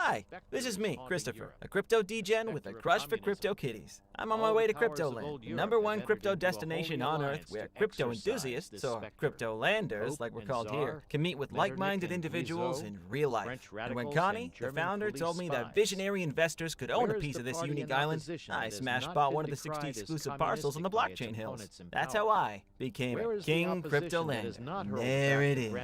Hi, this is me, Christopher, a crypto degen with a crush for crypto kitties. I'm on my way to Cryptoland, the #1 crypto destination on Earth where crypto enthusiasts, or cryptolanders like we're called here, can meet with like-minded individuals in real life. And when Connie, the founder, told me that visionary investors could own a piece of this unique island, I smash-bought one of the 60 exclusive parcels on the blockchain hills. That's how I became a King Cryptolander. There it is.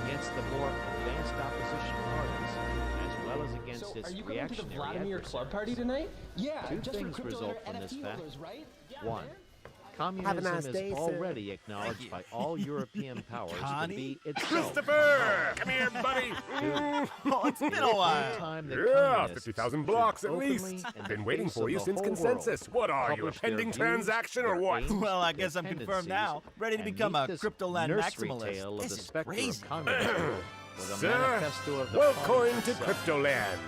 Against the more advanced opposition parties, as well as against its are you going to the reactionary Vladimir Club party tonight? Yeah, Two just things for result from NFT this fact. holders, right? Yeah, One, man. communism nice day, is sir. already acknowledged by all European powers to be itself. Christopher! Come here, buddy! Oh, it's been a while. Time that Yeah, communists 50,000 blocks at openly least. and in Been the waiting face for of you the since whole consensus. world, What are you, a publish their pending views, transaction or their what? aims, Well, I their guess I'm confirmed tendencies, now. Ready to and become meet a this Cryptoland nursery maximalist. tale of This the is specter crazy. of communism with a Sir, manifesto of the well party coined to itself. Cryptoland.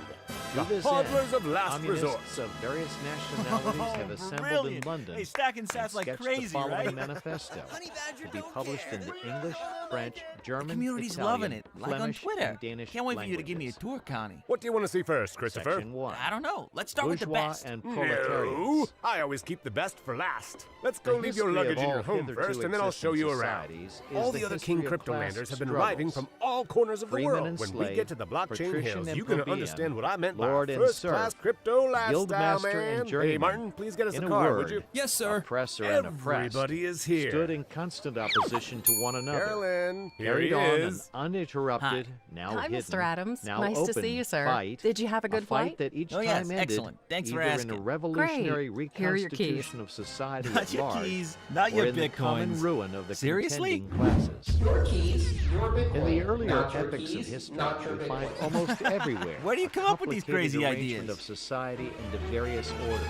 To The this hodlers end, of last resort. communists of various nationalities have assembled Brilliant. in London Hey, stacking and sats like sketched crazy, the following right? manifesto Honey Badger to be don't published care. in the English, French, German, Community's Italian, loving it, like on Flemish, Twitter. and Danish Can't wait for you to give me a languages. tour, Connie. What do you want to see first, Christopher? Section 1. I don't know. Let's start with the Bourgeois best. and No, proletarians. I always keep the best for last. Let's The go leave your history luggage of in your all home hitherto first, and then I'll show you existing around. societies is All the the other history King of Cryptolanders class have been struggles. arriving from all corners of the Freeman world. and When we slave, get to the blockchain patrician hills, and you're going to plebeian, understand what I meant by lord and first-class serf, crypto lifestyle, guildmaster man. and journeyman. Hey, Martin, please get us In a a card, word, would you? Yes, sir. Oppressor and oppressed Everybody is here. stood in constant opposition to one another. Carolyn, here he Carried on an is. uninterrupted, now Hi, hidden, Mr. Adams. now Nice open to see you, sir. fight. Did you have a good fight flight? that each Oh, time yes, ended excellent. Thanks for either asking. in a revolutionary Great. Here are your keys. reconstitution of society Not at your large, keys, not or your in the common bitcoins. ruin of the Seriously? contending classes. Your keys, your Bitcoin. In the earlier not your epochs of keys, history, not your we find Bitcoin. almost everywhere Where do you come up with these complicated crazy arrangement ideas? of society into various orders,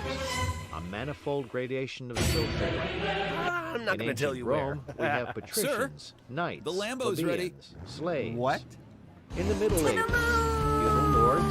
a manifold gradation of social life. I'm not In going to tell ancient you Rome, where. we have patricians, knights, the Lambo's ready. plebeians, slaves. What? In the Middle Ages, feudal lords,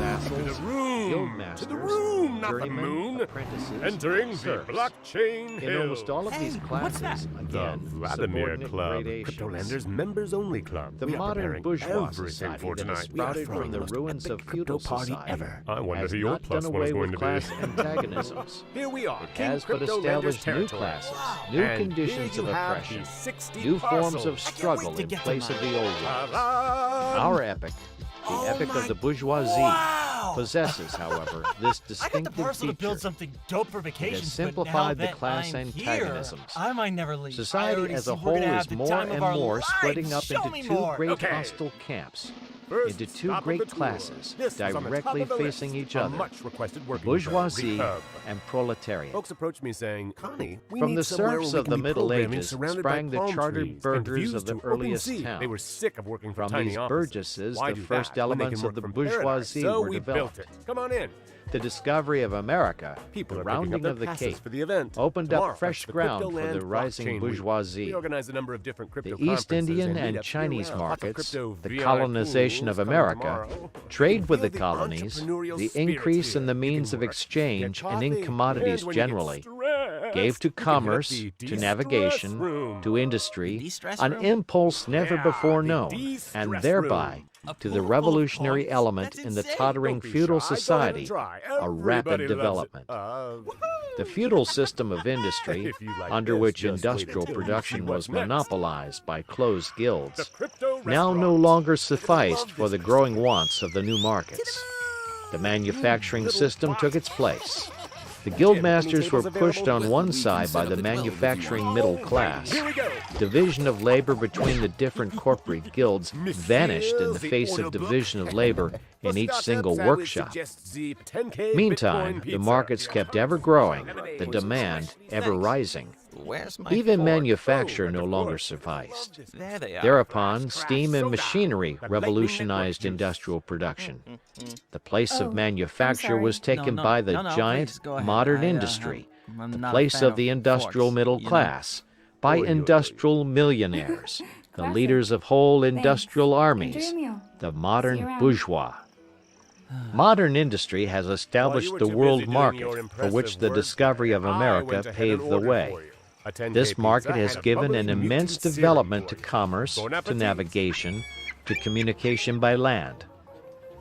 vassals, To the room! guildmasters, To the room, not the journeymen, moon! apprentices, Entering the serfs. blockchain In hills. almost all of Hey, these what's that? classes, The again, Vladimir subordinate Club, gradations. Cryptolanders members-only club. The We are modern preparing bourgeois everything society for that tonight. has We are sprouted throwing from the most ruins epic of crypto feudal party society ever. I wonder has who your not plus done one is away going with to be. class antagonisms. Here we are, It King has but Cryptolanders established new territory. classes, new And conditions here of you have oppression, these 60 new forms parcels. of struggle to in get to place of mine. the old ones. Ta-da! Our epic, the Oh epic my- of the bourgeoisie, Wow! possesses, however, this I got the distinctive parcel to build feature. something dope for vacations, but now simplified the that class I'm antagonisms. here, I might never leave. I Society already as see a we're whole gonna have is the more time of and our more lives. splitting up Show into me two more. great Okay. hostile camps, First into two stop of great the tour. classes, This is on the directly top of the facing list. each A other, much requested working bourgeoisie club. and proletariat. Folks approach me saying, Connie, we From need the somewhere serfs where we of can the be Middle programming Ages surrounded sprang by the palm chartered trees and burghers views of the to open earliest sea. towns. They were sick of working for From tiny these offices. burgesses, Why the do first that when they elements can of the work from paradise? bourgeoisie So were we developed. built it. Come on in. The discovery of America, People the are picking up rounding their of the passes Cape, for the event. opened Tomorrow, up fresh that's the ground for Cryptoland the rising Blockchain Week. bourgeoisie. We organize a number of different crypto The East conferences Indian and and meetups Chinese year-round. Lots of markets, crypto the VIP colonization of coming America, tomorrow. trade with Feel the colonies, entrepreneurial the spirit increase in here. the You means can of work, exchange get and in coffee, commodities and when you get generally, stressed, gave to you can hit up commerce, the to de-stress navigation, room. to industry, De-stress an room? impulse never Yeah, before the known, de-stress and thereby room. A to pool the full of revolutionary coins? element That's in the insane. tottering Don't be feudal shy. Go ahead and society, try. a rapid Everybody loves it. development. Woohoo! The feudal system of industry, If you like under this, which just wait industrial until you production see was what's next. monopolized by closed The guilds, crypto now no restaurant. longer sufficed for the growing wants of the new markets. The manufacturing system took its place. The guildmasters were pushed on one side by the manufacturing middle class. Here we go. Division of labor between the different corporate guilds vanished in the face of division of labor in each single workshop. Meantime, the markets kept ever growing, the demand ever rising. Where's my Even fork? manufacture no longer sufficed. There they are. Thereupon, steam and machinery revolutionized industrial production. The place of manufacture was taken No, by the no, no, giant please, go ahead. modern I, industry, I'm the not a place fan of the industrial forks, middle you know. class, by industrial millionaires, the leaders of whole industrial armies, the modern bourgeois. Modern industry has established the world market, for which the discovery of America paved the way. This market has given an immense development to commerce, to navigation, to communication by land.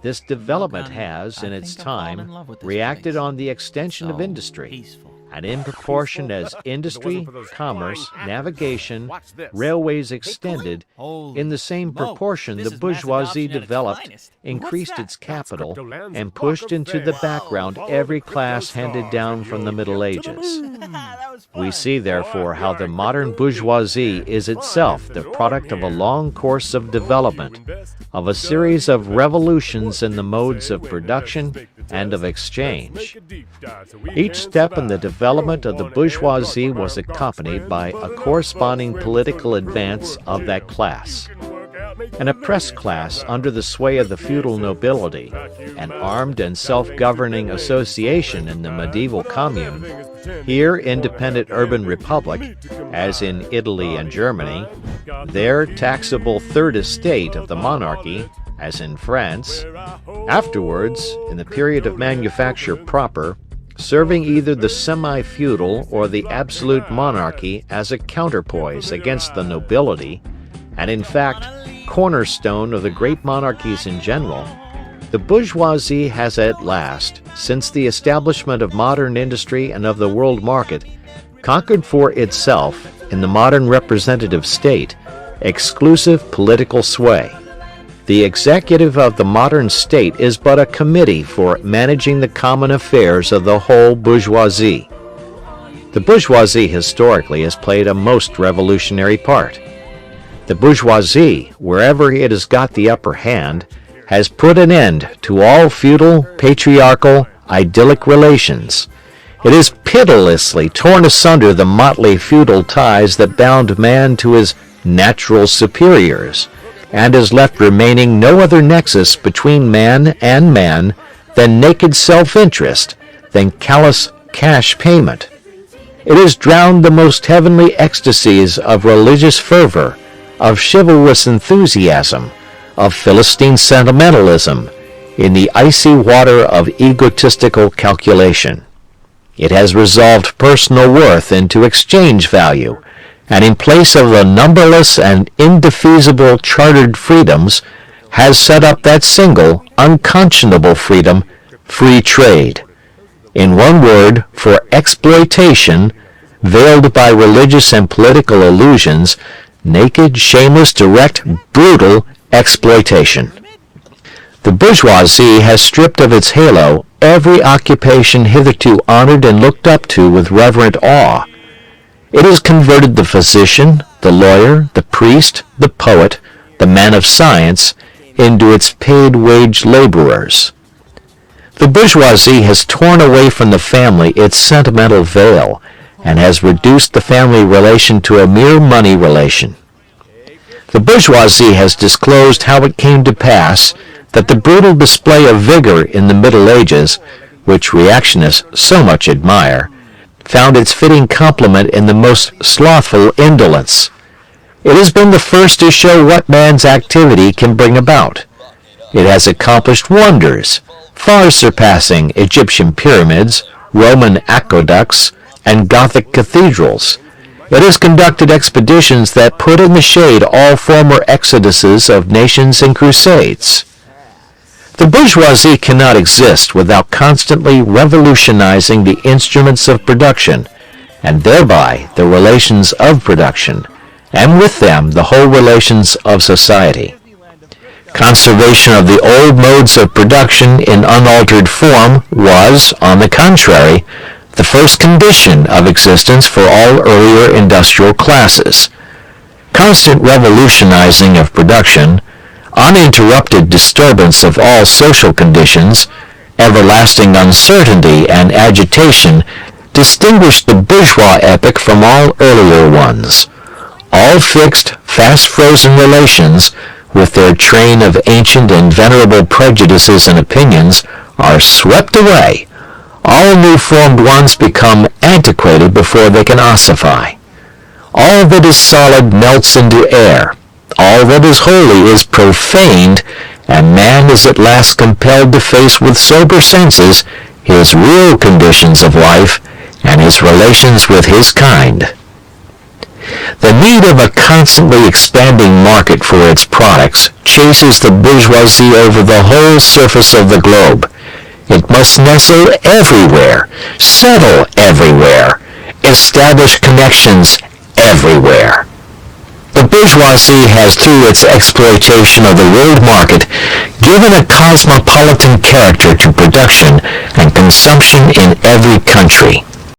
This development Connie, has, in I its think I've fallen in time, love with this reacted place. on the extension of So industry. peaceful. And in proportion as If it industry, wasn't for those commerce, flying navigation, Watch this. railways extended, Holy in the same smokes, proportion this the is mass bourgeoisie adoption at its developed, finest. increased What's its that? capital, Cryptoland's and a pushed block of into the fame. background Follow every the class crypto handed stars down and from the you'll Middle get to the Ages. moon. That was fun. We see, therefore, how the Alright, modern crypto bourgeoisie geek. is Fun itself is the the product of a norm long course of development, of a series of revolutions in the modes of production and of exchange. Each step in the development of the bourgeoisie was accompanied by a corresponding political advance of that class. An oppressed class under the sway of the feudal nobility, an armed and self-governing association in the medieval commune, here independent urban republic, as in Italy and Germany, there taxable third estate of the monarchy, as in France, afterwards, in the period of manufacture proper, serving either the semi-feudal or the absolute monarchy as a counterpoise against the nobility, and in fact, cornerstone of the great monarchies in general, the bourgeoisie has at last, since the establishment of modern industry and of the world market, conquered for itself, in the modern representative state, exclusive political sway. The executive of the modern state is but a committee for managing the common affairs of the whole bourgeoisie. The bourgeoisie historically has played a most revolutionary part. The bourgeoisie, wherever it has got the upper hand, has put an end to all feudal, patriarchal, idyllic relations. It has pitilessly torn asunder the motley feudal ties that bound man to his natural superiors, and has left remaining no other nexus between man and man than naked self-interest, than callous cash payment. It has drowned the most heavenly ecstasies of religious fervor, of chivalrous enthusiasm, of Philistine sentimentalism, in the icy water of egotistical calculation. It has resolved personal worth into exchange value, and in place of the numberless and indefeasible chartered freedoms, has set up that single, unconscionable freedom, free trade. In one word, for exploitation, veiled by religious and political illusions, naked, shameless, direct, brutal exploitation. The bourgeoisie has stripped of its halo every occupation hitherto honored and looked up to with reverent awe. It has converted the physician, the lawyer, the priest, the poet, the man of science, into its paid-wage laborers. The bourgeoisie has torn away from the family its sentimental veil, and has reduced the family relation to a mere money relation. The bourgeoisie has disclosed how it came to pass that the brutal display of vigor in the Middle Ages, which reactionists so much admire, found its fitting complement in the most slothful indolence. It has been the first to show what man's activity can bring about. It has accomplished wonders, far surpassing Egyptian pyramids, Roman aqueducts, and Gothic cathedrals. It has conducted expeditions that put in the shade all former exoduses of nations and crusades. The bourgeoisie cannot exist without constantly revolutionizing the instruments of production, and thereby the relations of production, and with them the whole relations of society. Conservation of the old modes of production in unaltered form was, on the contrary, the first condition of existence for all earlier industrial classes. Constant revolutionizing of production, uninterrupted disturbance of all social conditions, everlasting uncertainty and agitation distinguished the bourgeois epoch from all earlier ones. All fixed, fast-frozen relations, with their train of ancient and venerable prejudices and opinions, are swept away. All new-formed ones become antiquated before they can ossify. All that is solid melts into air. All that is holy is profaned, and man is at last compelled to face with sober senses his real conditions of life and his relations with his kind. The need of a constantly expanding market for its products chases the bourgeoisie over the whole surface of the globe. It must nestle everywhere, settle everywhere, establish connections everywhere. The bourgeoisie has, through its exploitation of the world market, given a cosmopolitan character to production and consumption in every country.